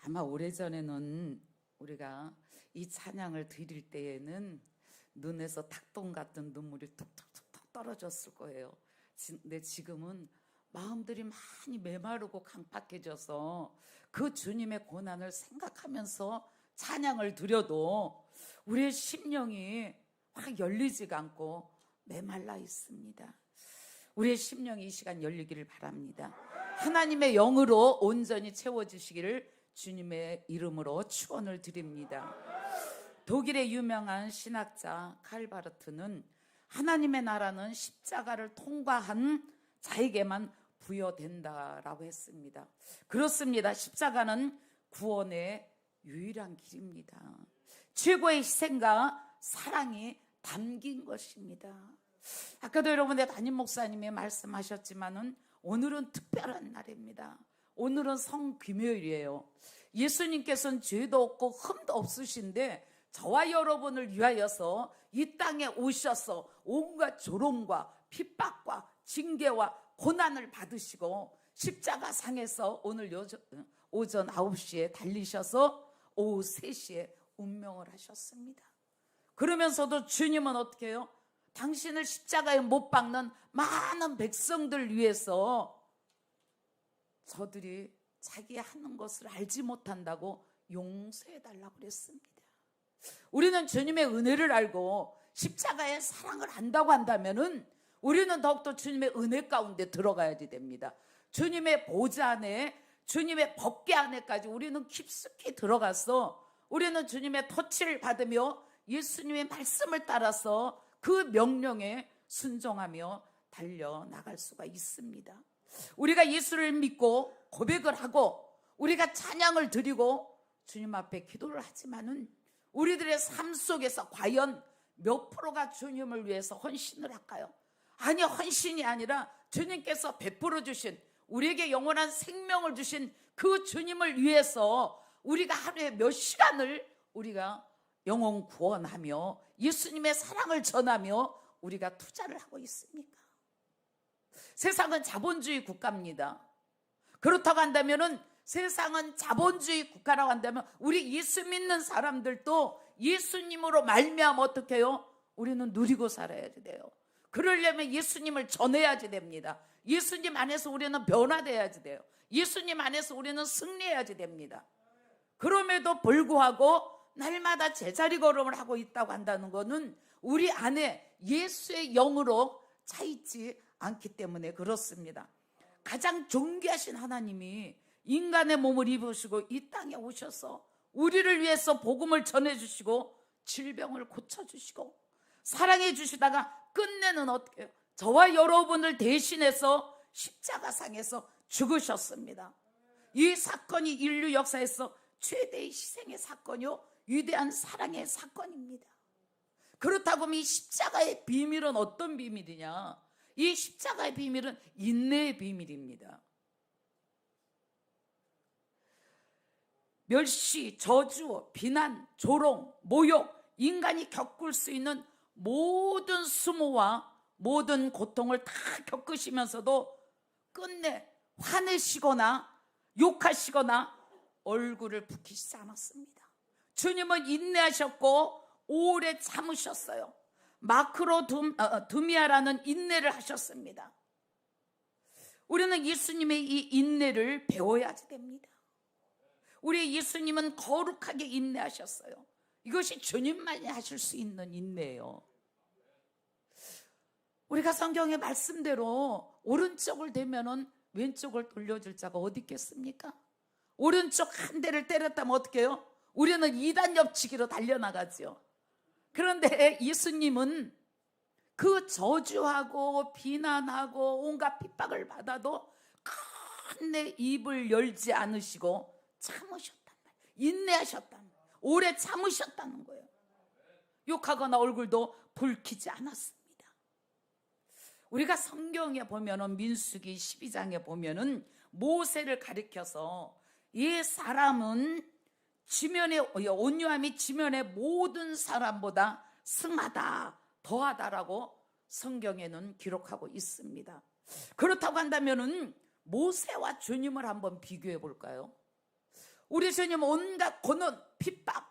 아마 오래전에는 우리가 이 찬양을 드릴 때에는 눈에서 닭똥 같은 눈물이 툭툭툭툭 떨어졌을 거예요. 근데 지금은 마음들이 많이 메마르고 강팍해져서 그 주님의 고난을 생각하면서 찬양을 드려도 우리의 심령이 확 열리지가 않고 메말라 있습니다. 우리의 심령이 이 시간 열리기를 바랍니다. 하나님의 영으로 온전히 채워주시기를 주님의 이름으로 축원을 드립니다. 독일의 유명한 신학자 칼바르트는 하나님의 나라는 십자가를 통과한 자에게만 부여된다라고 했습니다. 그렇습니다. 십자가는 구원의 유일한 길입니다. 최고의 희생과 사랑이 담긴 것입니다. 아까도 여러분의 담임 목사님이 말씀하셨지만은 오늘은 특별한 날입니다. 오늘은 성금요일이에요. 예수님께서는 죄도 없고 흠도 없으신데 저와 여러분을 위하여서 이 땅에 오셔서 온갖 조롱과 핍박과 징계와 고난을 받으시고 십자가 상에서 오늘 오전 9시에 달리셔서 오후 3시에 운명을 하셨습니다. 그러면서도 주님은 어떻게 해요? 당신을 십자가에 못 박는 많은 백성들 위해서 저들이 자기 하는 것을 알지 못한다고 용서해달라고 그랬습니다. 우리는 주님의 은혜를 알고 십자가의 사랑을 안다고 한다면은 우리는 더욱더 주님의 은혜 가운데 들어가야지 됩니다. 주님의 보좌 안에, 주님의 법궤 안에까지 우리는 깊숙이 들어가서 우리는 주님의 터치를 받으며 예수님의 말씀을 따라서 그 명령에 순종하며 달려나갈 수가 있습니다. 우리가 예수를 믿고 고백을 하고 우리가 찬양을 드리고 주님 앞에 기도를 하지만은 우리들의 삶 속에서 과연 몇 프로가 주님을 위해서 헌신을 할까요? 아니, 헌신이 아니라 주님께서 베풀어 주신, 우리에게 영원한 생명을 주신 그 주님을 위해서 우리가 하루에 몇 시간을 우리가 영혼 구원하며 예수님의 사랑을 전하며 우리가 투자를 하고 있습니까? 세상은 자본주의 국가입니다. 그렇다고 한다면은 세상은 자본주의 국가라고 한다면 우리 예수 믿는 사람들도 예수님으로 말미암아 어떻게 해요? 우리는 누리고 살아야 돼요. 그러려면 예수님을 전해야지 됩니다. 예수님 안에서 우리는 변화돼야지 돼요. 예수님 안에서 우리는 승리해야지 됩니다. 그럼에도 불구하고 날마다 제자리 걸음을 하고 있다고 한다는 것은 우리 안에 예수의 영으로 차있지 않기 때문에 그렇습니다. 가장 존귀하신 하나님이 인간의 몸을 입으시고 이 땅에 오셔서 우리를 위해서 복음을 전해주시고 질병을 고쳐주시고 사랑해 주시다가 끝내는 어떻게 해요? 저와 여러분을 대신해서 십자가상에서 죽으셨습니다. 이 사건이 인류 역사에서 최대의 희생의 사건이요, 위대한 사랑의 사건입니다. 그렇다고 하면 이 십자가의 비밀은 어떤 비밀이냐? 이 십자가의 비밀은 인내의 비밀입니다. 멸시, 저주, 비난, 조롱, 모욕, 인간이 겪을 수 있는 모든 수모와 모든 고통을 다 겪으시면서도 끝내 화내시거나 욕하시거나 얼굴을 붉히시지 않았습니다. 주님은 인내하셨고 오래 참으셨어요. 마크로 두미아라는 인내를 하셨습니다. 우리는 예수님의 이 인내를 배워야지 됩니다. 우리 예수님은 거룩하게 인내하셨어요. 이것이 주님만이 하실 수 있는 인내예요. 우리가 성경의 말씀대로 오른쪽을 대면은 왼쪽을 돌려줄 자가 어디 있겠습니까? 오른쪽 한 대를 때렸다면 어떻게 해요? 우리는 2단 옆치기로 달려나가죠. 그런데 예수님은 그 저주하고 비난하고 온갖 핍박을 받아도 끝내 입을 열지 않으시고 참으셨단 말이에요. 인내하셨단 말이에요. 오래 참으셨다는 거예요. 욕하거나 얼굴도 붉히지 않았습니다. 우리가 성경에 보면은 민수기 12장에 보면은 모세를 가리켜서 이 사람은 온유함이 지면의 모든 사람보다 승하다, 더하다라고 성경에는 기록하고 있습니다. 그렇다고 한다면은 모세와 주님을 한번 비교해 볼까요? 우리 주님 온갖 고난, 핍박,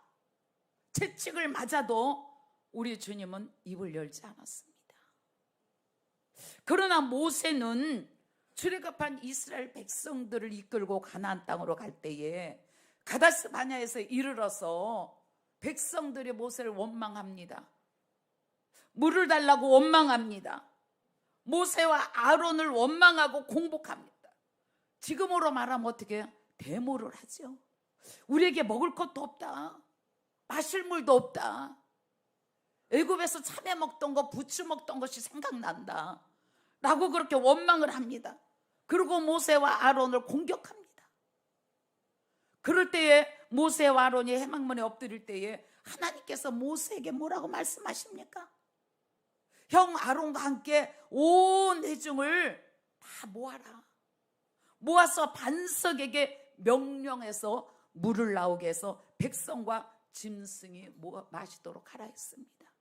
채찍을 맞아도 우리 주님은 입을 열지 않았습니다. 그러나 모세는 출애굽한 이스라엘 백성들을 이끌고 가나안 땅으로 갈 때에 가데스 바냐에서 이르러서 백성들이 모세를 원망합니다. 물을 달라고 원망합니다. 모세와 아론을 원망하고 공복합니다. 지금으로 말하면 어떻게 해요? 데모를 하죠. 우리에게 먹을 것도 없다, 마실 물도 없다, 애굽에서 참외 먹던 거, 부추 먹던 것이 생각난다 라고 그렇게 원망을 합니다. 그리고 모세와 아론을 공격합니다. 그럴 때에 모세와 아론이 회막문에 엎드릴 때에 하나님께서 모세에게 뭐라고 말씀하십니까? 형 아론과 함께 온 회중을 다 모아라. 모아서 반석에게 명령해서 물을 나오게 해서 백성과 짐승이 마시도록 하라 했습니다.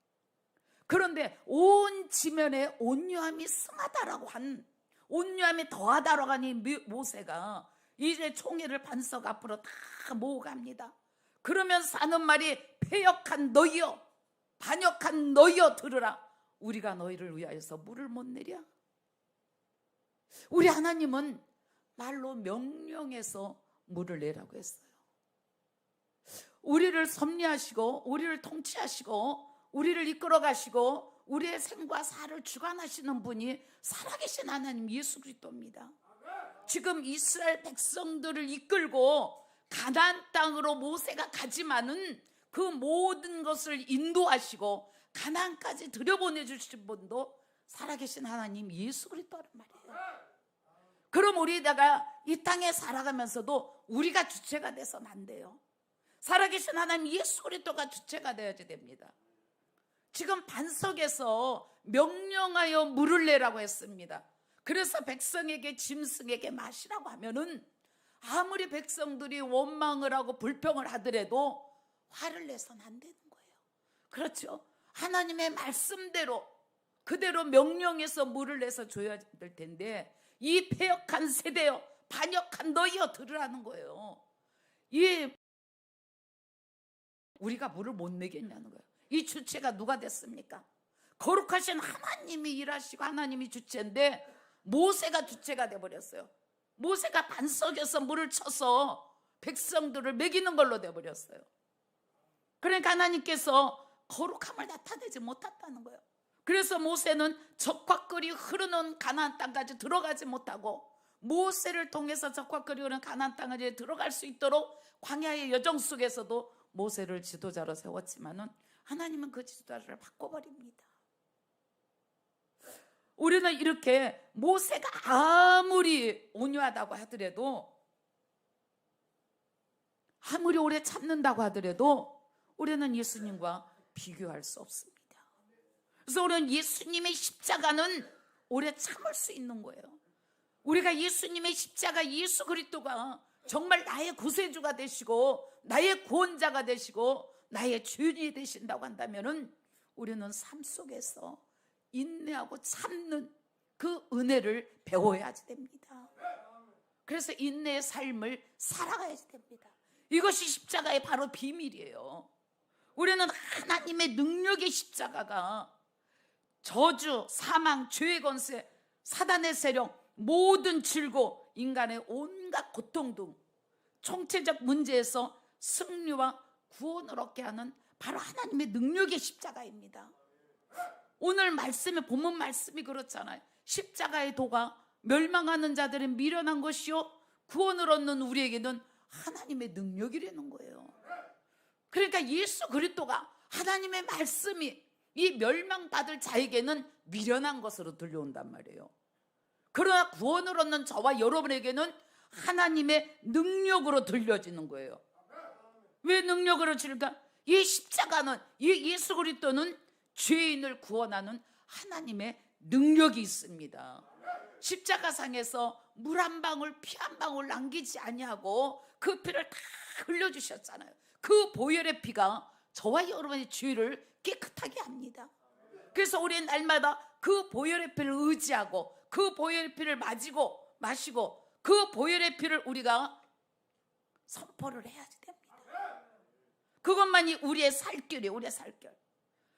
그런데 온 지면에 온유함이 승하다라고 한, 온유함이 더하다라고 하니 모세가 이제 총회를 반석 앞으로 다 모으갑니다. 그러면서 하는 말이 패역한 너희여, 반역한 너희여 들으라. 우리가 너희를 위하여서 물을 못 내려? 우리 하나님은 말로 명령해서 물을 내라고 했어요. 우리를 섭리하시고 우리를 통치하시고 우리를 이끌어 가시고 우리의 생과 사를 주관하시는 분이 살아계신 하나님 예수 그리스도입니다. 지금 이스라엘 백성들을 이끌고 가나안 땅으로 모세가 가지만은 그 모든 것을 인도하시고 가나안까지 들여보내주신 분도 살아계신 하나님 예수 그리스도란 말이에요. 그럼 우리다가 이 땅에 살아가면서도 우리가 주체가 돼서는 안 돼요. 살아계신 하나님 예수 그리스도가 주체가 되어야 됩니다. 지금 반석에서 명령하여 물을 내라고 했습니다. 그래서 백성에게 짐승에게 마시라고 하면은 아무리 백성들이 원망을 하고 불평을 하더라도 화를 내서는 안 되는 거예요. 그렇죠? 하나님의 말씀대로 그대로 명령해서 물을 내서 줘야 될 텐데 이 패역한 세대여, 반역한 너희여 들으라는 거예요. 우리가 물을 못 내겠냐는 거예요. 이 주체가 누가 됐습니까? 거룩하신 하나님이 일하시고 하나님이 주체인데 모세가 주체가 돼버렸어요. 모세가 반석에서 물을 쳐서 백성들을 먹이는 걸로 돼버렸어요. 그러니까 하나님께서 거룩함을 나타내지 못했다는 거예요. 그래서 모세는 적과 꿀이 흐르는 가나안 땅까지 들어가지 못하고 모세를 통해서 적과 꿀이 흐르는 가나안 땅까지 들어갈 수 있도록 광야의 여정 속에서도 모세를 지도자로 세웠지만은 하나님은 그 지도자를 바꿔버립니다. 우리는 이렇게 모세가 아무리 온유하다고 하더라도, 아무리 오래 참는다고 하더라도 우리는 예수님과 비교할 수 없습니다. 그래서 우리는 예수님의 십자가는 오래 참을 수 있는 거예요. 우리가 예수님의 십자가, 예수 그리스도가 정말 나의 구세주가 되시고 나의 구원자가 되시고 나의 주인이 되신다고 한다면은 우리는 삶 속에서 인내하고 참는 그 은혜를 배워야지 됩니다. 그래서 인내의 삶을 살아가야지 됩니다. 이것이 십자가의 바로 비밀이에요. 우리는 하나님의 능력의 십자가가 저주, 사망, 죄의 권세, 사단의 세력, 모든 질고 인간의 온갖 고통 등 총체적 문제에서 승리와 구원을 얻게 하는 바로 하나님의 능력의 십자가입니다. 오늘 말씀에 본문 말씀이 그렇잖아요. 십자가의 도가 멸망하는 자들은 미련한 것이요 구원을 얻는 우리에게는 하나님의 능력이라는 거예요. 그러니까 예수 그리스도가, 하나님의 말씀이 이 멸망받을 자에게는 미련한 것으로 들려온단 말이에요. 그러나 구원을 얻는 저와 여러분에게는 하나님의 능력으로 들려지는 거예요. 왜 능력으로 들릴까? 이 십자가는, 이 예수 그리스도는 죄인을 구원하는 하나님의 능력이 있습니다. 십자가상에서 물 한 방울, 피 한 방울 남기지 아니하고 그 피를 다 흘려주셨잖아요. 그 보혈의 피가 저와 여러분의 죄를 깨끗하게 합니다. 그래서 우리는 날마다 그 보혈의 피를 의지하고 그 보혈의 피를 마시고 그 보혈의 피를 우리가 선포를 해야지 됩니다. 그것만이 우리의 살결이에요. 우리의 살결.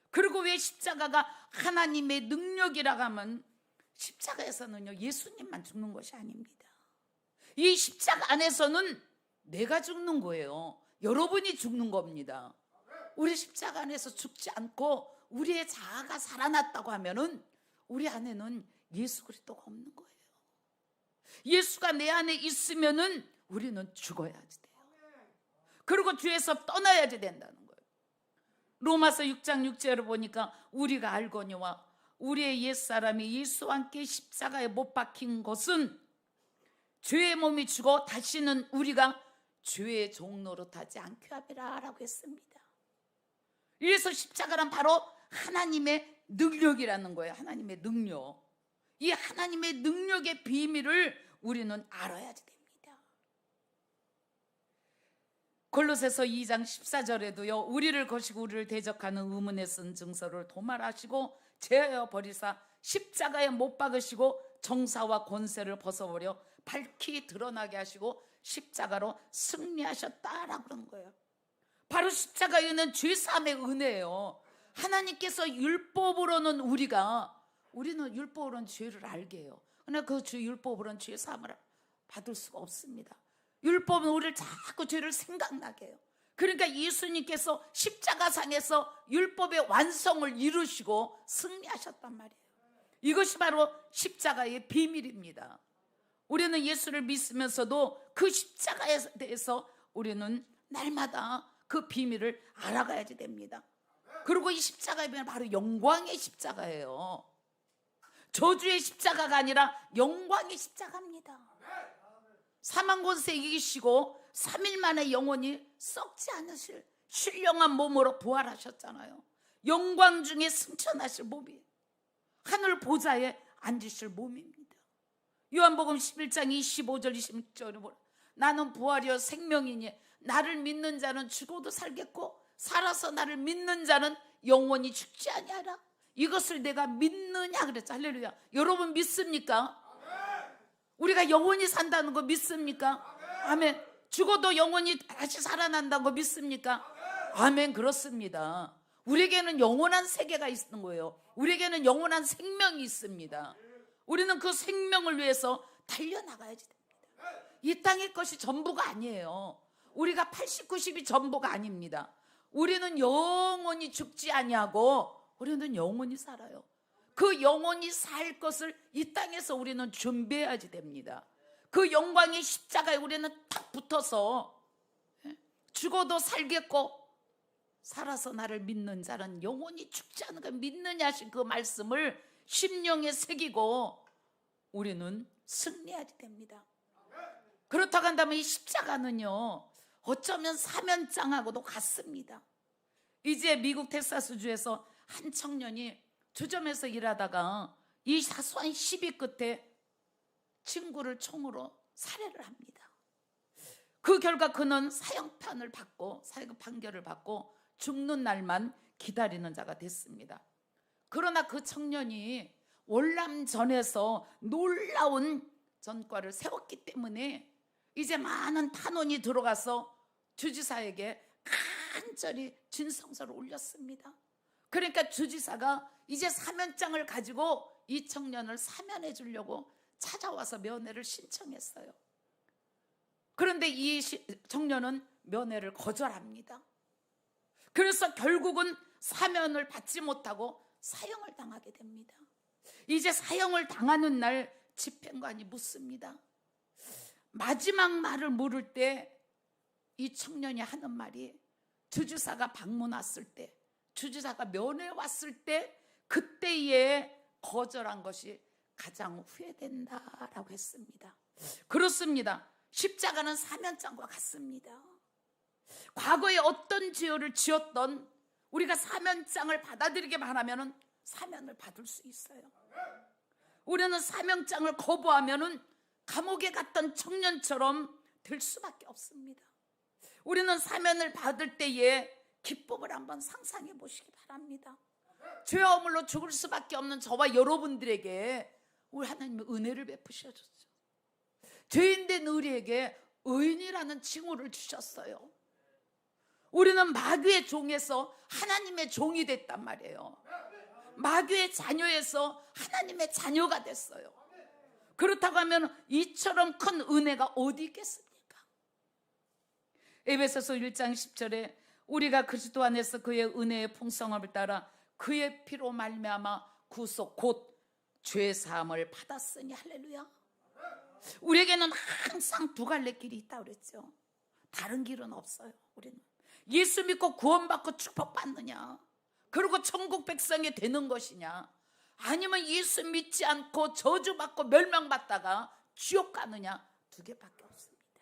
그리고 왜 십자가가 하나님의 능력이라고 하면 십자가에서는요 예수님만 죽는 것이 아닙니다. 이 십자가 안에서는 내가 죽는 거예요. 여러분이 죽는 겁니다. 우리 십자가 안에서 죽지 않고 우리의 자아가 살아났다고 하면은 우리 안에는 예수 그리스도가 없는 거예요. 예수가 내 안에 있으면은 우리는 죽어야지 돼요. 그리고 죄에서 떠나야지 된다는 거예요. 로마서 6장 6절을 보니까 우리가 알거니와 우리의 옛사람이 예수와 함께 십자가에 못 박힌 것은 죄의 몸이 죽어 다시는 우리가 죄의 종로로 타지 않게 함이라 라고 했습니다. 그래서 십자가는 바로 하나님의 능력이라는 거예요. 하나님의 능력. 이 하나님의 능력의 비밀을 우리는 알아야지 됩니다. 골로새서 2장 14절에도요 우리를 거시고 우리를 대적하는 의문에 쓴 증서를 도말하시고 제하여 버리사 십자가에 못 박으시고 정사와 권세를 벗어버려 밝히 드러나게 하시고 십자가로 승리하셨다라고 그런 거예요. 바로 십자가에 있는 죄사함의 은혜예요. 하나님께서 율법으로는 우리는 율법으로는 죄를 알게 해요. 그러나 그 율법으로는 죄사함을 받을 수가 없습니다. 율법은 우리를 자꾸 죄를 생각나게 해요. 그러니까 예수님께서 십자가상에서 율법의 완성을 이루시고 승리하셨단 말이에요. 이것이 바로 십자가의 비밀입니다. 우리는 예수를 믿으면서도 그 십자가에 대해서 우리는 날마다 그 비밀을 알아가야지 됩니다. 그리고 이 십자가의 비밀은 바로 영광의 십자가예요. 저주의 십자가가 아니라 영광의 십자가입니다. 사망 권세 이기시고 3일 만에 영원히 썩지 않으실 신령한 몸으로 부활하셨잖아요. 영광 중에 승천하실 몸이 하늘 보좌에 앉으실 몸입니다. 요한복음 11장 25절 26절에 보라. 나는 부활이요 생명이니 나를 믿는 자는 죽어도 살겠고 살아서 나를 믿는 자는 영원히 죽지 아니하라. 이것을 내가 믿느냐 그랬죠. 할렐루야. 여러분 믿습니까? 우리가 영원히 산다는 거 믿습니까? 아멘. 죽어도 영원히 다시 살아난다는 거 믿습니까? 아멘. 그렇습니다. 우리에게는 영원한 세계가 있는 거예요. 우리에게는 영원한 생명이 있습니다. 우리는 그 생명을 위해서 달려나가야지 됩니다. 이 땅의 것이 전부가 아니에요. 우리가 80, 90이 전부가 아닙니다. 우리는 영원히 죽지 아니하고 우리는 영원히 살아요. 그 영원히 살 것을 이 땅에서 우리는 준비해야지 됩니다. 그 영광의 십자가에 우리는 딱 붙어서 죽어도 살겠고 살아서 나를 믿는 자는 영원히 죽지 않은 걸 믿느냐 하신 그 말씀을 심령에 새기고 우리는 승리해야지 됩니다. 그렇다고 한다면 이 십자가는요 어쩌면 사면장하고도 같습니다. 이제 미국 텍사스주에서 한 청년이 주점에서 일하다가 이 사소한 시비 끝에 친구를 총으로 살해를 합니다. 그 결과 그는 사형판을 받고 사형 판결을 받고 죽는 날만 기다리는 자가 됐습니다. 그러나 그 청년이 월남전에서 놀라운 전과를 세웠기 때문에 이제 많은 탄원이 들어가서 주지사에게 간절히 진성서를 올렸습니다. 그러니까 주지사가 이제 사면장을 가지고 이 청년을 사면해 주려고 찾아와서 면회를 신청했어요. 그런데 이 청년은 면회를 거절합니다. 그래서 결국은 사면을 받지 못하고 사형을 당하게 됩니다. 이제 사형을 당하는 날 집행관이 묻습니다. 마지막 말을 물을 때 이 청년이 하는 말이 주지사가 방문 왔을 때, 주지사가 면회 왔을 때 그때에 거절한 것이 가장 후회된다라고 했습니다. 그렇습니다. 십자가는 사면장과 같습니다. 과거에 어떤 죄를 지었던 우리가 사면장을 받아들이기만 하면 사면을 받을 수 있어요. 우리는 사면장을 거부하면 감옥에 갔던 청년처럼 될 수밖에 없습니다. 우리는 사면을 받을 때에 기쁨을 한번 상상해 보시기 바랍니다. 죄와 허물로 죽을 수밖에 없는 저와 여러분들에게 우리 하나님의 은혜를 베푸셔줬죠. 죄인된 우리에게 의인이라는 칭호를 주셨어요. 우리는 마귀의 종에서 하나님의 종이 됐단 말이에요. 마귀의 자녀에서 하나님의 자녀가 됐어요. 그렇다고 하면 이처럼 큰 은혜가 어디 있겠습니까? 에베소서 1장 10절에 우리가 그리스도 안에서 그의 은혜의 풍성함을 따라 그의 피로 말미암아 구속 곧 죄 사함을 받았으니 할렐루야. 우리에게는 항상 두 갈래 길이 있다고 그랬죠. 다른 길은 없어요. 우리는 예수 믿고 구원받고 축복받느냐, 그리고 천국 백성이 되는 것이냐, 아니면 예수 믿지 않고 저주받고 멸망받다가 지옥 가느냐, 두 개밖에 없습니다.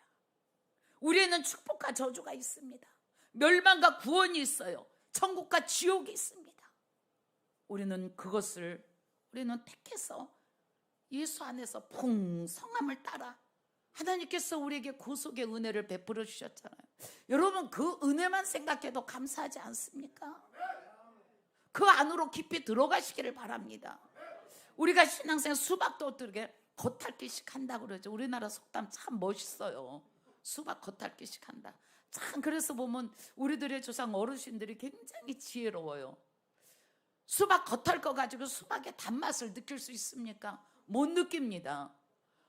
우리에는 축복과 저주가 있습니다. 멸망과 구원이 있어요. 천국과 지옥이 있습니다. 우리는 그것을 택해서 예수 안에서 풍성함을 따라 하나님께서 우리에게 구속의 은혜를 베풀어 주셨잖아요. 여러분, 그 은혜만 생각해도 감사하지 않습니까? 그 안으로 깊이 들어가시기를 바랍니다. 우리가 신앙생활 수박도 어떻게 겉핥기식 한다고 그러죠. 우리나라 속담 참 멋있어요. 수박 겉핥기식 한다. 참, 그래서 보면 우리들의 조상 어르신들이 굉장히 지혜로워요. 수박 겉핥거 가지고 수박의 단맛을 느낄 수 있습니까? 못 느낍니다.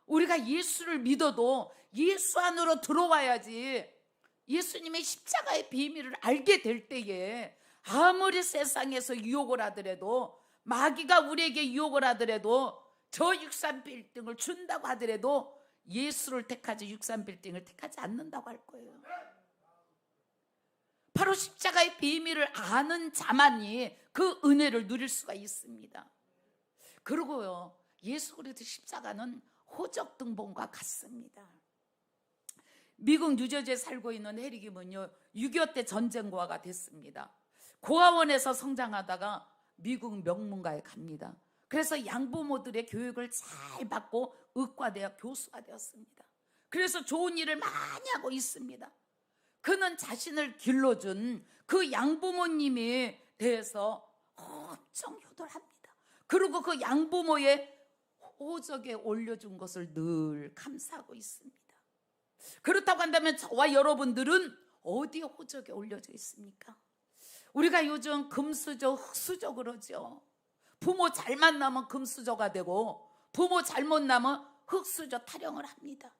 우리가 예수를 믿어도 예수 안으로 들어와야지 예수님의 십자가의 비밀을 알게 될 때에 아무리 세상에서 유혹을 하더라도, 마귀가 우리에게 유혹을 하더라도, 저 63빌딩을 준다고 하더라도 예수를 택하지 63빌딩을 택하지 않는다고 할 거예요. 바로 십자가의 비밀을 아는 자만이 그 은혜를 누릴 수가 있습니다. 그리고요, 예수 그리스도 십자가는 호적등본과 같습니다. 미국 뉴저지에 살고 있는 해리김은요, 6.25 때 전쟁고아가 됐습니다. 고아원에서 성장하다가 미국 명문가에 갑니다. 그래서 양부모들의 교육을 잘 받고 의과대학 교수가 되었습니다. 그래서 좋은 일을 많이 하고 있습니다. 그는 자신을 길러준 그 양부모님에 대해서 엄청 효도합니다. 그리고 그 양부모의 호적에 올려준 것을 늘 감사하고 있습니다. 그렇다고 한다면 저와 여러분들은 어디에 호적에 올려져 있습니까? 우리가 요즘 금수저, 흑수저 그러죠. 부모 잘 만나면 금수저가 되고 부모 잘못 나면 흑수저 타령을 합니다.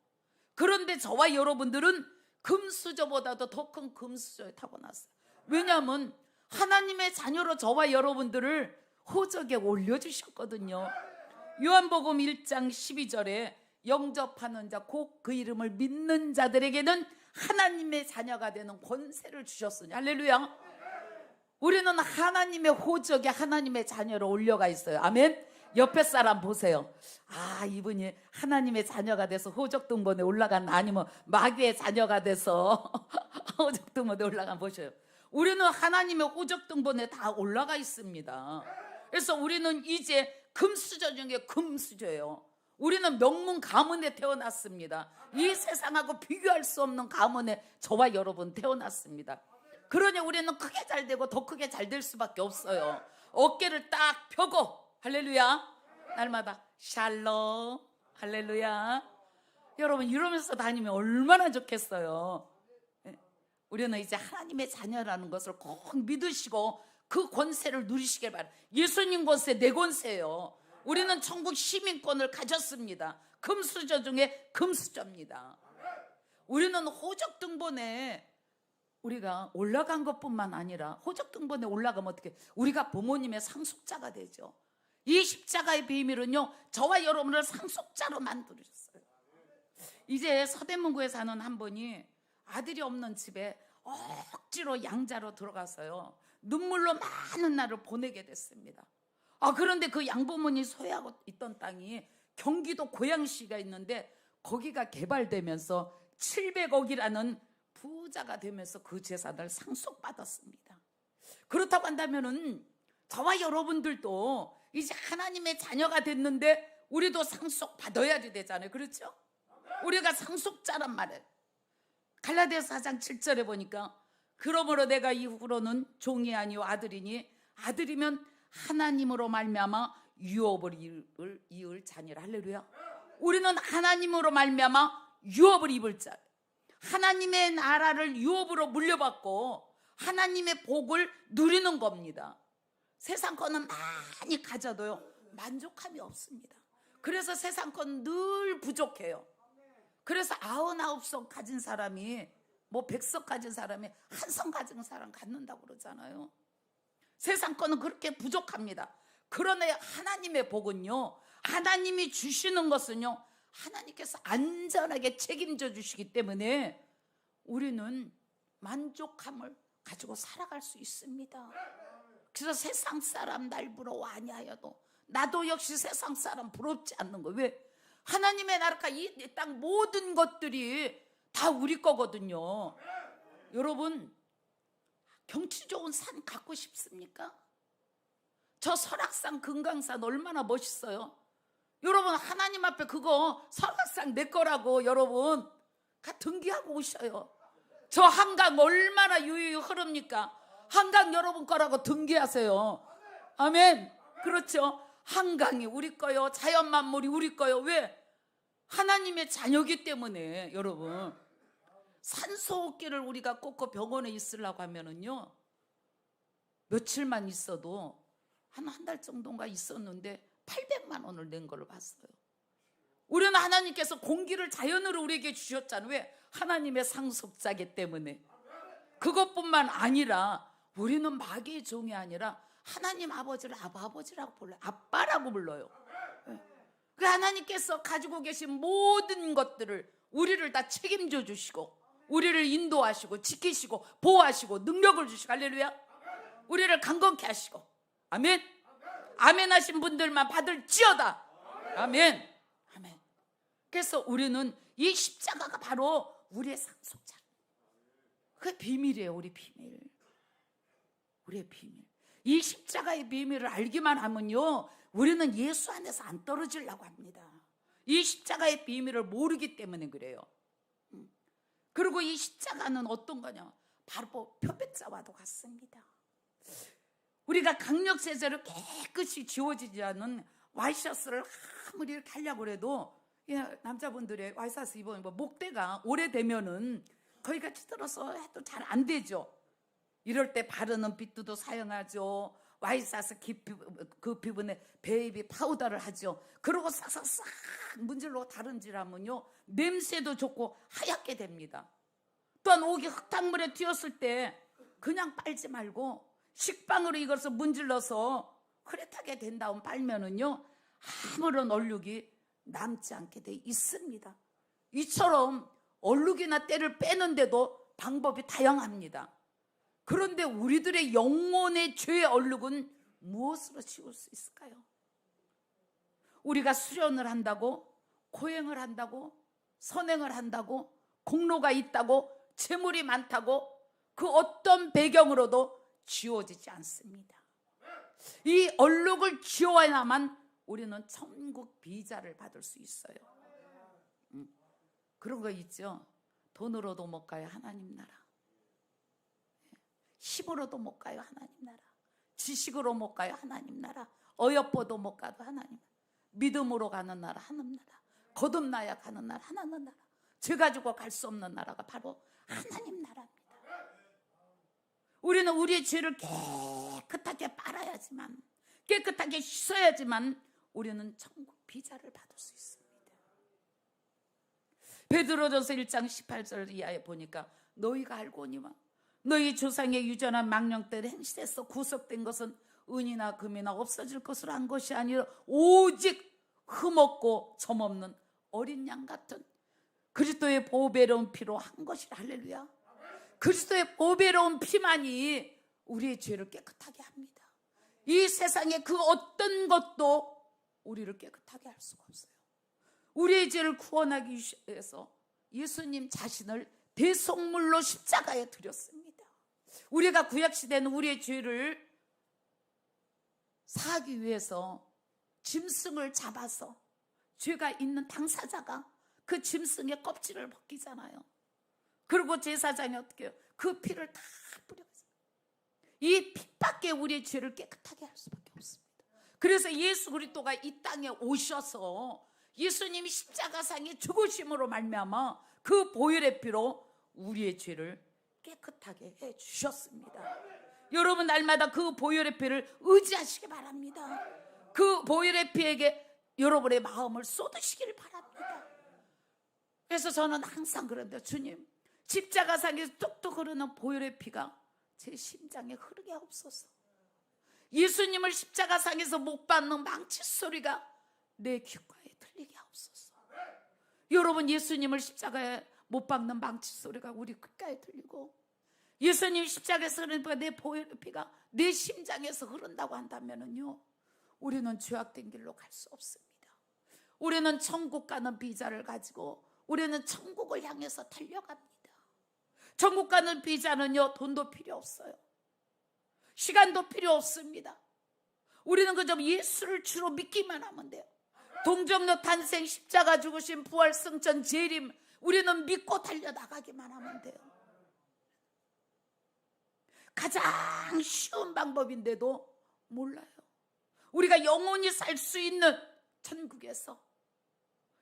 그런데 저와 여러분들은 금수저보다도 더 큰 금수저에 타고났어요. 왜냐하면 하나님의 자녀로 저와 여러분들을 호적에 올려주셨거든요. 요한복음 1장 12절에 영접하는 자 곧 그 이름을 믿는 자들에게는 하나님의 자녀가 되는 권세를 주셨으니 할렐루야. 우리는 하나님의 호적에 하나님의 자녀로 올려가 있어요. 아멘. 옆에 사람 보세요. 아, 이분이 하나님의 자녀가 돼서 호적등본에 올라갔나, 아니면 마귀의 자녀가 돼서 호적등본에 올라간 보셔요. 우리는 하나님의 호적등본에 다 올라가 있습니다. 그래서 우리는 이제 금수저 중에 금수저예요. 우리는 명문 가문에 태어났습니다. 이 세상하고 비교할 수 없는 가문에 저와 여러분 태어났습니다. 그러니 우리는 크게 잘 되고 더 크게 잘 될 수밖에 없어요. 어깨를 딱 펴고 할렐루야, 날마다 샬롬 할렐루야. 여러분, 이러면서 다니면 얼마나 좋겠어요. 우리는 이제 하나님의 자녀라는 것을 꼭 믿으시고 그 권세를 누리시길 바랍니다. 예수님 권세 내 권세예요. 우리는 천국 시민권을 가졌습니다. 금수저 중에 금수저입니다. 우리는 호적등본에 우리가 올라간 것뿐만 아니라, 호적등본에 올라가면 어떻게, 우리가 부모님의 상속자가 되죠. 이 십자가의 비밀은요, 저와 여러분을 상속자로 만들어줬어요. 이제 서대문구에 사는 한 분이 아들이 없는 집에 억지로 양자로 들어가서요, 눈물로 많은 날을 보내게 됐습니다. 그런데 그 양부모님이 소유하고 있던 땅이 경기도 고양시가 있는데 거기가 개발되면서 700억이라는 부자가 되면서 그 재산을 상속받았습니다. 그렇다고 한다면은 저와 여러분들도 이제 하나님의 자녀가 됐는데 우리도 상속받아야지 되잖아요. 그렇죠? 우리가 상속자란 말이에요. 갈라디아서 4장 7절에 보니까 그러므로 내가 이후로는 종이 아니요 아들이니 아들이면 하나님으로 말미암아 유업을 이을 자녀라. 할렐루야. 우리는 하나님으로 말미암아 유업을 입을 자. 하나님의 나라를 유업으로 물려받고 하나님의 복을 누리는 겁니다. 세상 거는 많이 가져도요 만족함이 없습니다. 그래서 세상 건 늘 부족해요. 그래서 99성 가진 사람이 뭐 100석 가진 사람이 한 성 가진 사람 갖는다고 그러잖아요. 세상 거는 그렇게 부족합니다. 그러나 하나님의 복은요, 하나님이 주시는 것은요, 하나님께서 안전하게 책임져 주시기 때문에 우리는 만족함을 가지고 살아갈 수 있습니다. 그래서 세상 사람 날 부러워 아니하여도 나도 역시 세상 사람 부럽지 않는 거예요. 왜? 하나님의 나라가 이 땅 모든 것들이 다 우리 거거든요. 여러분, 경치 좋은 산 갖고 싶습니까? 저 설악산, 금강산 얼마나 멋있어요. 여러분, 하나님 앞에 그거 설악산 내 거라고 여러분 가 등기하고 오셔요. 저 한강 얼마나 유유히 흐릅니까? 한강 여러분 거라고 등기하세요. 아멘. 그렇죠. 한강이 우리 거요, 자연 만물이 우리 거요. 왜? 하나님의 자녀기 때문에. 여러분, 산소호흡기를 우리가 꽂고 병원에 있으려고 하면은요 며칠만 있어도 한 달 정도인가 있었는데 800만 원을 낸 걸로 봤어요. 우리는 하나님께서 공기를 자연으로 우리에게 주셨잖아요. 왜? 하나님의 상속자기 때문에. 그것뿐만 아니라 우리는 마귀의 종이 아니라 하나님 아버지를 아버지라고 불러요. 아빠라고 불러요. 그 하나님께서 가지고 계신 모든 것들을 우리를 다 책임져 주시고 우리를 인도하시고 지키시고 보호하시고 능력을 주시고, 할렐루야. 우리를 강건케 하시고, 아멘. 아멘 하신 분들만 받을지어다. 아멘. 아멘. 그래서 우리는 이 십자가가 바로 우리의 상속자. 그게 비밀이에요. 우리 비밀. 우리의 비밀. 이 십자가의 비밀을 알기만 하면요 우리는 예수 안에서 안 떨어지려고 합니다. 이 십자가의 비밀을 모르기 때문에 그래요. 그리고 이 십자가는 어떤 거냐? 바로 표백자와도 같습니다. 우리가 강력세제로 깨끗이 지워지지 않은 와이셔츠를 아무리 이렇게 하려고 해도 남자분들의 와이셔츠 입으면 목대가 오래되면은 거기가 찌들어서 해도 잘 안 되죠. 이럴 때 바르는 빗도도 사용하죠. 와이셔츠 그 부분에 베이비 파우더를 하죠. 그러고 싹싹싹 문질러 다른질하면요 냄새도 좋고 하얗게 됩니다. 또한 옥이 흙탕물에 튀었을 때 그냥 빨지 말고 식빵으로 이것을 문질러서 흐릿하게 된 다음 빨면은요 아무런 얼룩이 남지 않게 돼 있습니다. 이처럼 얼룩이나 때를 빼는데도 방법이 다양합니다. 그런데 우리들의 영혼의 죄의 얼룩은 무엇으로 지울 수 있을까요? 우리가 수련을 한다고, 고행을 한다고, 선행을 한다고, 공로가 있다고, 재물이 많다고 그 어떤 배경으로도 지워지지 않습니다. 이 얼룩을 지워야만 우리는 천국 비자를 받을 수 있어요. 그런 거 있죠. 돈으로도 못 가요 하나님 나라. 힘으로도 못 가요 하나님 나라. 지식으로 못 가요 하나님 나라. 어여뻐도 못 가도 하나님 나라. 믿음으로 가는 나라 하나님 나라. 거듭나야 가는 나라 하나님 나라. 죄 가지고 갈 수 없는 나라가 바로 하나님 나라입니다. 우리는 우리의 죄를 깨끗하게 빨아야지만, 깨끗하게 씻어야지만 우리는 천국 비자를 받을 수 있습니다. 베드로전서 1장 18절 이하에 보니까 너희가 알거니와 너희 조상의 유전한 망령된 행실에서 구속된 것은 은이나 금이나 없어질 것으로 한 것이 아니라 오직 흠없고 점없는 어린 양 같은 그리스도의 보배로운 피로 한 것이라. 할렐루야. 그리스도의 보배로운 피만이 우리의 죄를 깨끗하게 합니다. 이 세상에 그 어떤 것도 우리를 깨끗하게 할 수가 없어요. 우리의 죄를 구원하기 위해서 예수님 자신을 대속물로 십자가에 드렸습니다. 우리가 구약시대는 우리의 죄를 사하기 위해서 짐승을 잡아서 죄가 있는 당사자가 그 짐승의 껍질을 벗기잖아요. 그리고 제사장이 어떻게 해요? 그 피를 다 뿌려요. 이 피밖에 우리의 죄를 깨끗하게 할 수밖에 없습니다. 그래서 예수 그리스도가 이 땅에 오셔서 예수님이 십자가상에 죽으심으로 말미암아 그 보혈의 피로 우리의 죄를 깨끗하게 해 주셨습니다. 여러분 날마다 그 보혈의 피를 의지하시기 바랍니다. 그 보혈의 피에게 여러분의 마음을 쏟으시기를 바랍니다. 그래서 저는 항상 그런데 주님, 십자가상에서 뚝뚝 흐르는 보혈의 피가 제 심장에 흐르게 하옵소서. 예수님을 십자가상에서 못 박는 망치 소리가 내 귓가에 들리게 하옵소서. 여러분, 예수님을 십자가에 못 박는 망치 소리가 우리 귓가에 들리고 예수님 십자가에서 흐르는 내 보혈의 피가 내 심장에서 흐른다고 한다면요, 우리는 죄악된 길로 갈 수 없습니다. 우리는 천국 가는 비자를 가지고 우리는 천국을 향해서 달려갑니다. 천국 가는 비자는요, 돈도 필요 없어요. 시간도 필요 없습니다. 우리는 그저 예수를 주로 믿기만 하면 돼요. 동정로 탄생, 십자가 죽으심, 부활, 승천, 재림, 우리는 믿고 달려나가기만 하면 돼요. 가장 쉬운 방법인데도 몰라요. 우리가 영원히 살 수 있는 천국에서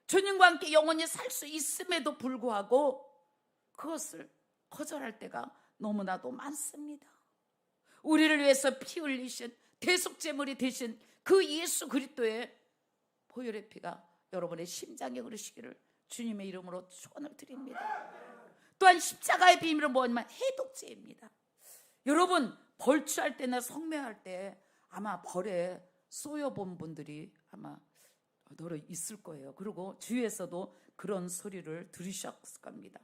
주님과 함께 영원히 살 수 있음에도 불구하고 그것을 거절할 때가 너무나도 많습니다. 우리를 위해서 피 흘리신 대속제물이 되신 그 예수 그리스도의 보혈의 피가 여러분의 심장에 흐르시기를 주님의 이름으로 축원을 드립니다. 또한 십자가의 비밀은 뭐냐면 해독제입니다. 여러분, 벌 취할 때나 성매할 때 아마 벌에 쏘여본 분들이 아마 너로 있을 거예요. 그리고 주위에서도 그런 소리를 들으셨을 겁니다.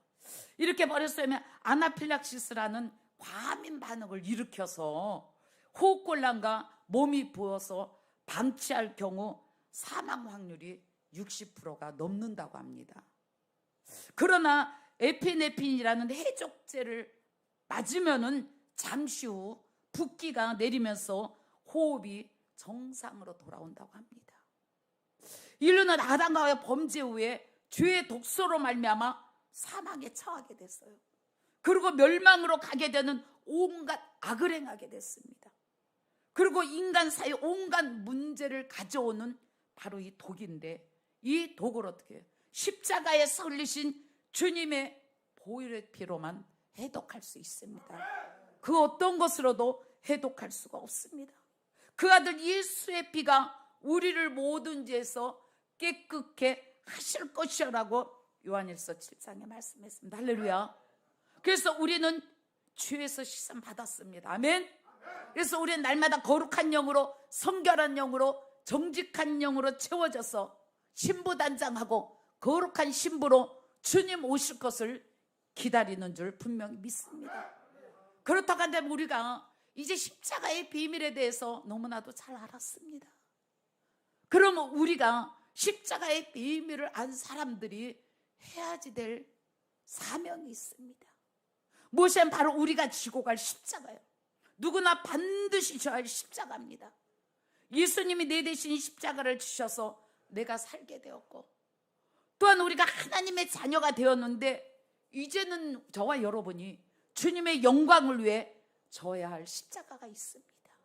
이렇게 벌에 쏘면 아나필락시스라는 과민 반응을 일으켜서 호흡곤란과 몸이 부어서 방치할 경우 사망 확률이 60%가 넘는다고 합니다. 그러나 에피네핀이라는 해독제를 맞으면은 잠시 후 붓기가 내리면서 호흡이 정상으로 돌아온다고 합니다. 인류는 아담과 하와의 범죄 후에 죄의 독소로 말미암아 사망에 처하게 됐어요. 그리고 멸망으로 가게 되는 온갖 악을 행하게 됐습니다. 그리고 인간 사이에 온갖 문제를 가져오는 바로 이 독인데, 이 독을 어떻게 해요? 십자가에서 흘리신 주님의 보혈의 피로만 해독할 수 있습니다. 그 어떤 것으로도 해독할 수가 없습니다. 그 아들 예수의 피가 우리를 모든 죄에서 깨끗게 하실 것이라고 요한일서 7장에 말씀했습니다. 할렐루야. 그래서 우리는 죄에서 씻음 받았습니다. 아멘. 그래서 우리는 날마다 거룩한 영으로, 성결한 영으로, 정직한 영으로 채워져서 신부단장하고 거룩한 신부로 주님 오실 것을 기다리는 줄 분명히 믿습니다. 그렇다고 한다면 우리가 이제 십자가의 비밀에 대해서 너무나도 잘 알았습니다. 그러면 우리가 십자가의 비밀을 안 사람들이 해야지 될 사명이 있습니다. 무엇이면 바로 우리가 지고 갈 십자가예요. 누구나 반드시 져야 할 십자가입니다. 예수님이 내 대신 십자가를 지셔서 내가 살게 되었고, 또한 우리가 하나님의 자녀가 되었는데 이제는 저와 여러분이 주님의 영광을 위해 져야 할 십자가가 있습니다.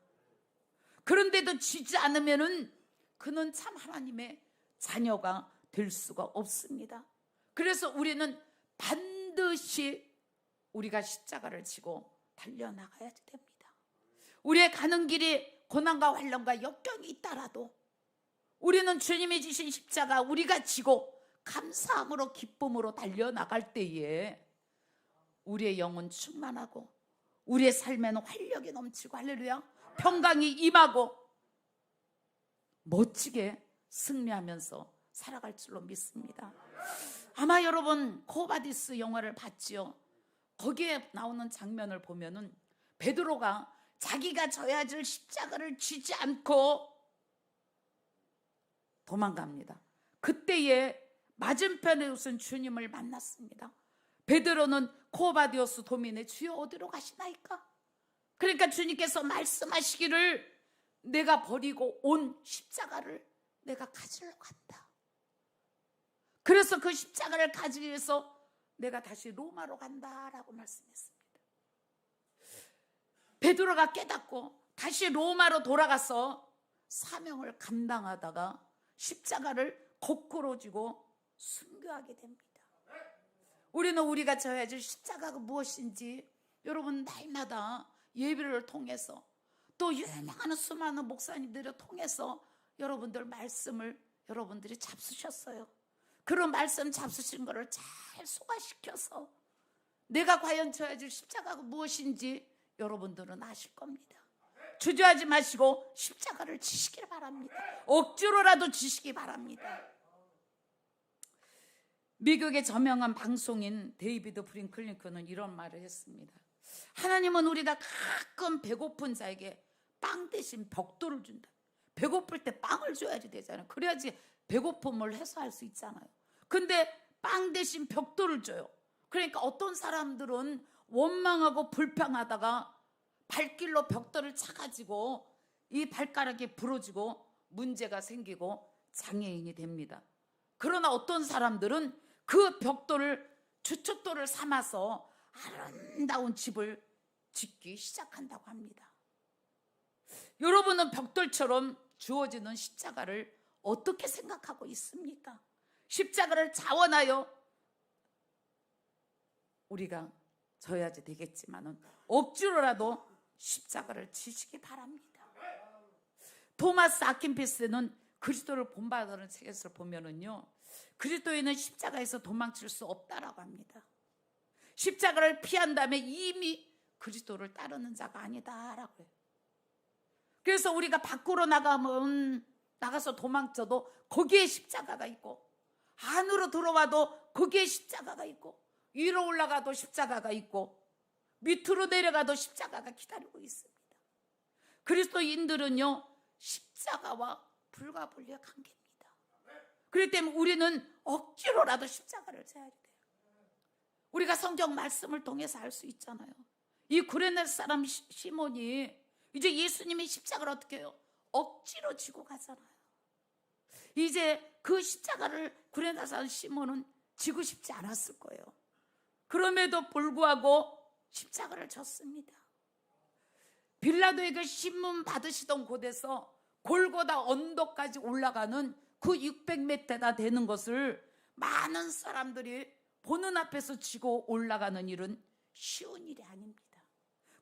그런데도 지지 않으면은 그는 참 하나님의 자녀가 될 수가 없습니다. 그래서 우리는 반드시 우리가 십자가를 지고 달려나가야 됩니다. 우리의 가는 길이 고난과 환난과 역경이 있더라도 우리는 주님이 주신 십자가 우리가 지고 감사함으로 기쁨으로 달려나갈 때에 우리의 영은 충만하고 우리의 삶에는 활력이 넘치고, 할렐루야, 평강이 임하고 멋지게 승리하면서 살아갈 줄로 믿습니다. 아마 여러분 코바디스 영화를 봤지요. 거기에 나오는 장면을 보면은 베드로가 자기가 져야 할 십자가를 쥐지 않고 도망갑니다. 그때에 맞은편에 오신 주님을 만났습니다. 베드로는 코바디오스 도민의 주여 어디로 가시나이까? 그러니까 주님께서 말씀하시기를 내가 버리고 온 십자가를 내가 가지러 간다. 그래서 그 십자가를 가지기 위해서 내가 다시 로마로 간다라고 말씀했습니다. 베드로가 깨닫고 다시 로마로 돌아가서 사명을 감당하다가 십자가를 거꾸로 쥐고 순교하게 됩니다. 우리는 우리가 져야 할 십자가가 무엇인지 여러분 날마다 예배를 통해서 또 유명한 수많은 목사님들을 통해서 여러분들 말씀을 여러분들이 잡수셨어요. 그런 말씀 잡수신 거를 잘 소화시켜서 내가 과연 져야 할 십자가가 무엇인지 여러분들은 아실 겁니다. 주저하지 마시고 십자가를 지시길 바랍니다. 억지로라도 지시기 바랍니다. 미국의 저명한 방송인 데이비드 브링클링크는 이런 말을 했습니다. 하나님은 우리가 가끔 배고픈 자에게 빵 대신 벽돌을 준다. 배고플 때 빵을 줘야지 되잖아요. 그래야지 배고픔을 해소할 수 있잖아요. 근데 빵 대신 벽돌을 줘요. 그러니까 어떤 사람들은 원망하고 불평하다가 발길로 벽돌을 차가지고 이 발가락이 부러지고 문제가 생기고 장애인이 됩니다. 그러나 어떤 사람들은 그 벽돌을 주춧돌을 삼아서 아름다운 집을 짓기 시작한다고 합니다. 여러분은 벽돌처럼 주어지는 십자가를 어떻게 생각하고 있습니까? 십자가를 자원하여 우리가 져야지 되겠지만은 억지로라도 십자가를 지시기 바랍니다. 토마스 아킨피스는 그리스도를 본받으는 책에서 보면은요, 그리스도인은 십자가에서 도망칠 수 없다라고 합니다. 십자가를 피한다면 이미 그리스도를 따르는 자가 아니다라고 해요. 그래서 우리가 밖으로 나가서 도망쳐도 거기에 십자가가 있고, 안으로 들어와도 거기에 십자가가 있고, 위로 올라가도 십자가가 있고, 밑으로 내려가도 십자가가 기다리고 있습니다. 그리스도인들은요, 십자가와 불가분리의 관계입니다. 그렇기 때문에 우리는 억지로라도 십자가를 져야 돼요. 우리가 성경 말씀을 통해서 알 수 있잖아요. 이 구레네 사람 시몬이 이제 예수님이 십자가를 어떻게 해요? 억지로 지고 가잖아요. 이제 그 십자가를 구레네 사람 시몬은 지고 싶지 않았을 거예요. 그럼에도 불구하고 십자가를 졌습니다. 빌라도에게 신문 받으시던 곳에서 골고다 언덕까지 올라가는 그 600m나 되는 것을 많은 사람들이 보는 앞에서 지고 올라가는 일은 쉬운 일이 아닙니다.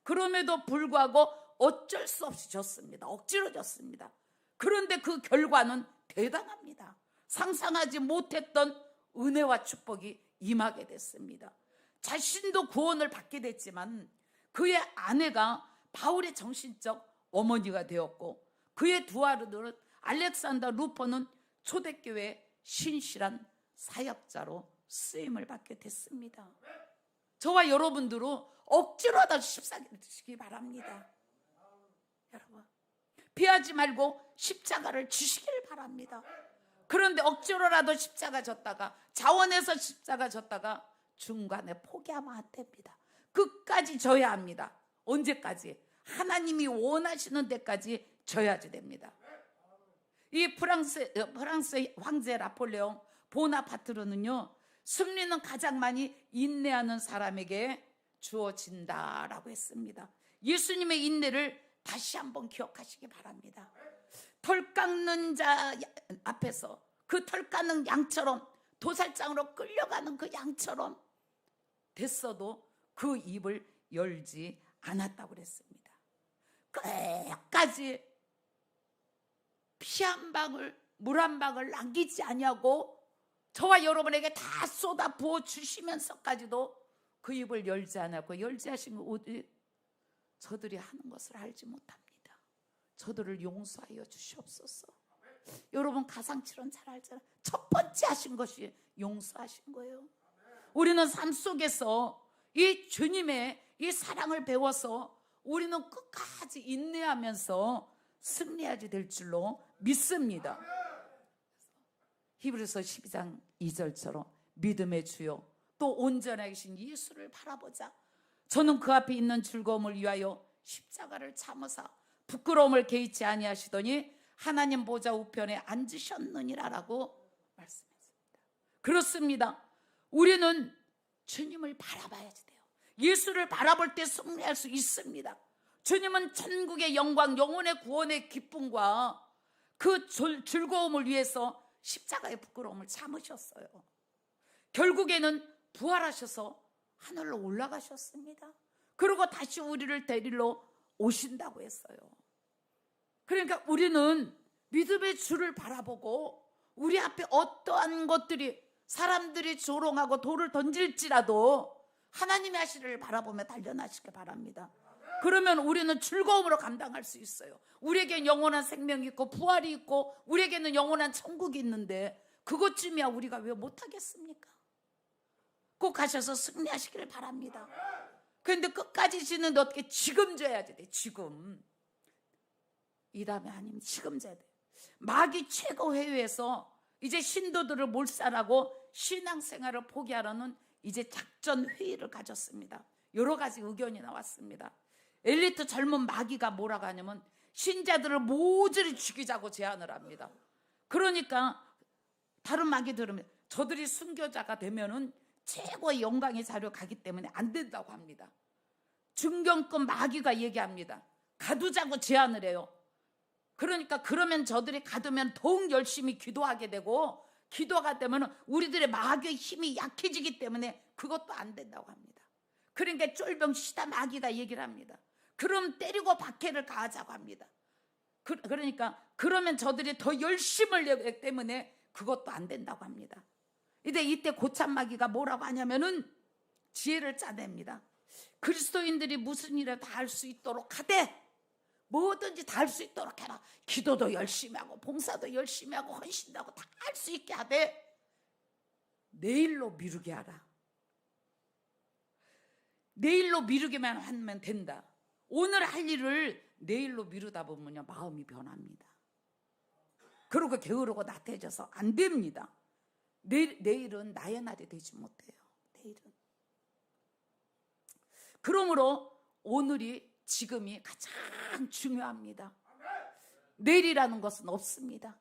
그럼에도 불구하고 어쩔 수 없이 졌습니다. 억지로 졌습니다. 그런데 그 결과는 대단합니다. 상상하지 못했던 은혜와 축복이 임하게 됐습니다. 자신도 구원을 받게 됐지만 그의 아내가 바울의 정신적 어머니가 되었고, 그의 두 아들은 알렉산더 루퍼는 초대교회 신실한 사역자로 쓰임을 받게 됐습니다. 저와 여러분들은 억지로라도 십자가를 지시기 바랍니다. 여러분, 피하지 말고 십자가를 지시기를 바랍니다. 그런데 억지로라도 십자가 졌다가, 자원해서 십자가 졌다가 중간에 포기하면 안 됩니다. 끝까지 져야 합니다. 언제까지? 하나님이 원하시는 데까지 져야지 됩니다. 이 프랑스 황제 나폴레옹 보나파트르는요, 승리는 가장 많이 인내하는 사람에게 주어진다라고 했습니다. 예수님의 인내를 다시 한번 기억하시기 바랍니다. 털 깎는 자 앞에서 그 털 깎는 양처럼, 도살장으로 끌려가는 그 양처럼 됐어도 그 입을 열지 않았다고 그랬습니다. 끝까지 피 한 방울, 물 한 방울 남기지 아니하고 저와 여러분에게 다 쏟아 부어 주시면서까지도 그 입을 열지 않았고, 열지 하신 거 어디? 저들이 하는 것을 알지 못합니다. 저들을 용서하여 주시옵소서. 여러분 가상칠은 잘 알잖아요. 첫 번째 하신 것이 용서하신 거예요. 우리는 삶 속에서 이 주님의 이 사랑을 배워서 우리는 끝까지 인내하면서 승리하게 될 줄로 믿습니다. 히브리서 12장 2절처럼 믿음의 주요 또 온전하게 계신 예수를 바라보자. 저는 그 앞에 있는 즐거움을 위하여 십자가를 참으사 부끄러움을 개의치 아니하시더니 하나님 보좌 우편에 앉으셨느니라라고 말씀했습니다. 그렇습니다. 우리는 주님을 바라봐야지 돼요. 예수를 바라볼 때 승리할 수 있습니다. 주님은 천국의 영광, 영혼의 구원의 기쁨과 그 즐거움을 위해서 십자가의 부끄러움을 참으셨어요. 결국에는 부활하셔서 하늘로 올라가셨습니다. 그리고 다시 우리를 데리러 오신다고 했어요. 그러니까 우리는 믿음의 주를 바라보고 우리 앞에 어떠한 것들이 사람들이 조롱하고 돌을 던질지라도 하나님의 하시를 바라보며 단련하시길 바랍니다. 그러면 우리는 즐거움으로 감당할 수 있어요. 우리에겐 영원한 생명이 있고 부활이 있고 우리에게는 영원한 천국이 있는데 그것쯤이야 우리가 왜 못하겠습니까? 꼭 가셔서 승리하시기를 바랍니다. 그런데 끝까지 지는데 어떻게 지금 져야지 돼. 지금 이 다음에 아니면 지금 져야 돼. 마귀 최고 회의에서 이제 신도들을 몰살하고 신앙생활을 포기하라는 이제 작전 회의를 가졌습니다. 여러 가지 의견이 나왔습니다. 엘리트 젊은 마귀가 뭐라고 하냐면 신자들을 모조리 죽이자고 제안을 합니다. 그러니까 다른 마귀들은 저들이 순교자가 되면은 최고의 영광의 자리로 가기 때문에 안 된다고 합니다. 중경권 마귀가 얘기합니다. 가두자고 제안을 해요. 그러니까 그러면 저들이 가두면 더욱 열심히 기도하게 되고 기도가 되면 우리들의 마귀의 힘이 약해지기 때문에 그것도 안 된다고 합니다. 그러니까 쫄병 시다 마귀가 얘기를 합니다. 그럼 때리고 박해를 가하자고 합니다. 그러니까 그러면 저들이 더 열심을 내기 때문에 그것도 안 된다고 합니다. 이때 고참 마귀가 뭐라고 하냐면은 지혜를 짜냅니다. 그리스도인들이 무슨 일을 다 할 수 있도록 하되 뭐든지 다 할 수 있도록 해라. 기도도 열심히 하고 봉사도 열심히 하고 헌신도 하고 다 할 수 있게 하되 내일로 미루게 하라. 내일로 미루기만 하면 된다. 오늘 할 일을 내일로 미루다 보면요 마음이 변합니다. 그리고 게으르고 나태해져서 안 됩니다. 내일은 나의 날이 되지 못해요. 내일은. 그러므로 오늘이 지금이 가장 중요합니다. 내일이라는 것은 없습니다.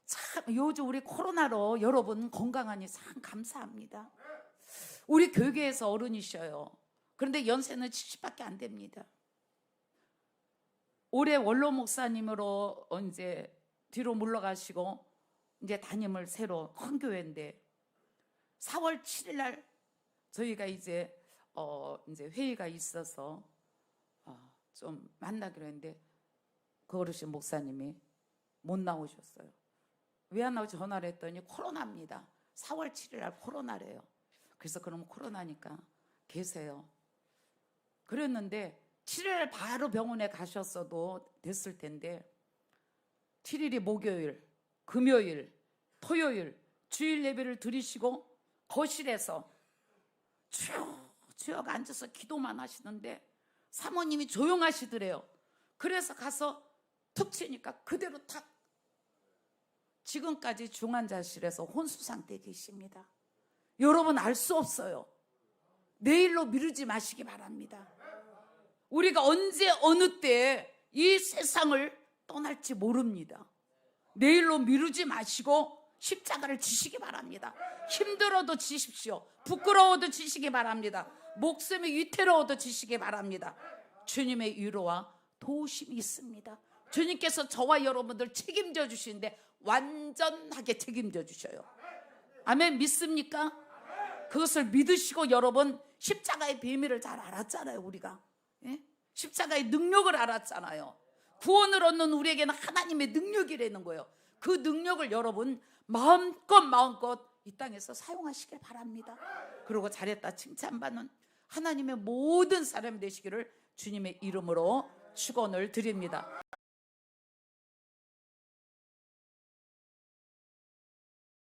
참 요즘 우리 코로나로 여러분 건강하니 참 감사합니다. 우리 교회에서 어른이셔요. 그런데 연세는 70밖에 안 됩니다. 올해 원로 목사님으로 이제 뒤로 물러가시고 이제 담임을 새로 큰 교회인데 4월 7일 날 저희가 이제 회의가 있어서 좀 만나기로 했는데 그 어르신 목사님이 못 나오셨어요. 왜 안 나오지 전화를 했더니 코로나입니다. 4월 7일 날 코로나래요. 그래서 그럼 코로나니까 계세요. 그랬는데 7일 바로 병원에 가셨어도 됐을 텐데 7일이 목요일, 금요일, 토요일 주일 예배를 드리시고 거실에서 쭉 앉아서 기도만 하시는데 사모님이 조용하시더래요. 그래서 가서 툭 치니까 그대로 탁 지금까지 중환자실에서 혼수 상태에 계십니다. 여러분 알 수 없어요. 내일로 미루지 마시기 바랍니다. 우리가 언제 어느 때 이 세상을 떠날지 모릅니다. 내일로 미루지 마시고 십자가를 지시기 바랍니다. 힘들어도 지십시오. 부끄러워도 지시기 바랍니다. 목숨이 위태로워도 지시기 바랍니다. 주님의 위로와 도우심이 있습니다. 주님께서 저와 여러분들 책임져 주시는데 완전하게 책임져 주셔요. 아멘. 믿습니까? 그것을 믿으시고 여러분 십자가의 비밀을 잘 알았잖아요. 우리가 십자가의 능력을 알았잖아요. 구원을 얻는 우리에게는 하나님의 능력이라는 거예요. 그 능력을 여러분 마음껏 이 땅에서 사용하시길 바랍니다. 그리고 잘했다 칭찬받는 하나님의 모든 사람이 되시기를 주님의 이름으로 축원을 드립니다.